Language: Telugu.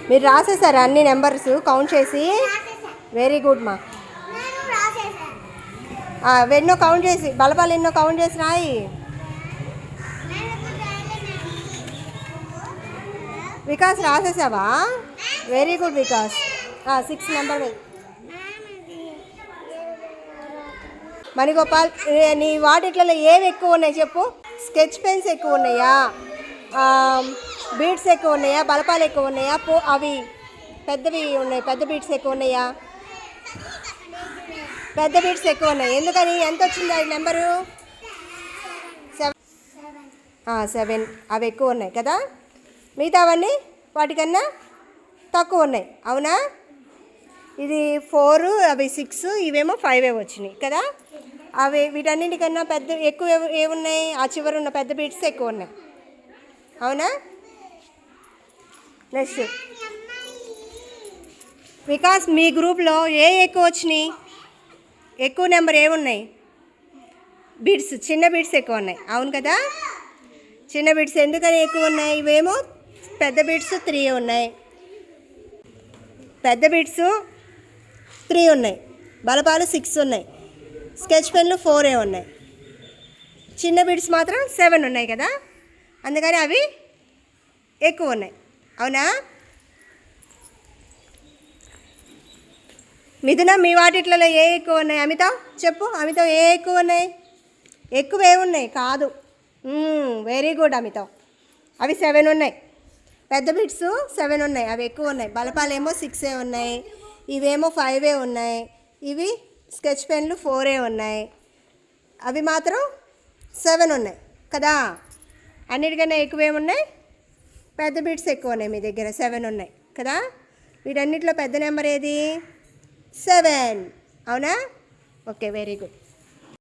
మీరు రాసేసారా అన్ని నెంబర్స్ కౌంట్ చేసి? వెరీ గుడ్ మా. ఎన్నో కౌంట్ చేసి బలపాలు ఎన్నో కౌంట్ చేసి రాయి. వికాస్ రాసేసావా? Very good Vikas. 6 number Manigopal, నీ వాటిట్లలో ఏవి ఎక్కువ ఉన్నాయి చెప్పు? స్కెచ్ పెన్స్ ఎక్కువ ఉన్నాయా, బీడ్స్ ఎక్కువ ఉన్నాయా, బలపాలు ఎక్కువ ఉన్నాయా, అవి పెద్దవి ఉన్నాయి, పెద్ద బీడ్స్ ఎక్కువ ఉన్నాయా? పెద్ద బీడ్స్ ఎక్కువ ఉన్నాయి. ఎందుకని? ఎంత వచ్చింది అది నెంబరు? 7. అవి ఎక్కువ ఉన్నాయి కదా. మిగతావన్నీ వాటికన్నా తక్కువ ఉన్నాయి, అవునా? ఇది 4, అవి 6, ఇవేమో 5 వచ్చినాయి కదా. అవి వీటన్నిటికన్నా ఎక్కువ ఏమున్నాయి? ఆ చివరి ఉన్న పెద్ద బీడ్స్ ఎక్కువ ఉన్నాయి, అవునా? నెక్స్ట్ వికాస్, మీ గ్రూప్లో ఎక్కువ వచ్చినాయి? ఎక్కువ నెంబర్ ఏమున్నాయి? బీడ్స్, చిన్న బీడ్స్ ఎక్కువ ఉన్నాయి, అవును కదా. చిన్న బీడ్స్ ఎందుకని ఎక్కువ ఉన్నాయి? ఇవేమో పెద్ద బీడ్స్ 3 ఉన్నాయి, పెద్ద బీడ్స్ 3 ఉన్నాయి, బలపాలు 6 ఉన్నాయి, స్కెచ్ పెన్లు 4 ఉన్నాయి, చిన్న బీడ్స్ మాత్రం 7 ఉన్నాయి కదా. అందుకని అవి ఎక్కువ ఉన్నాయి, అవునా? మిథున, మీ వాటిట్లలో ఎక్కువ ఉన్నాయి? అమితావ్ చెప్పు. అమితావ్ ఎక్కువ ఉన్నాయి? ఎక్కువ ఏమున్నాయి? కాదు. Very good Amitav. అవి 7 ఉన్నాయి. పెద్ద బిట్స్ 7 ఉన్నాయి, అవి ఎక్కువ ఉన్నాయి. బలపాలేమో 6 ఉన్నాయి, ఇవేమో 5 ఉన్నాయి, ఇవి స్కెచ్ పెన్లు 4 ఉన్నాయి, అవి మాత్రం 7 ఉన్నాయి కదా. అన్నిటికన్నా ఎక్కువ ఏమున్నాయి? పెద్ద బిట్స్ ఎక్కువ ఉన్నాయి. మీ దగ్గర 7 ఉన్నాయి కదా. వీటన్నిటిలో పెద్ద నెంబర్ ఏది? 7, అవునా? Okay, very good.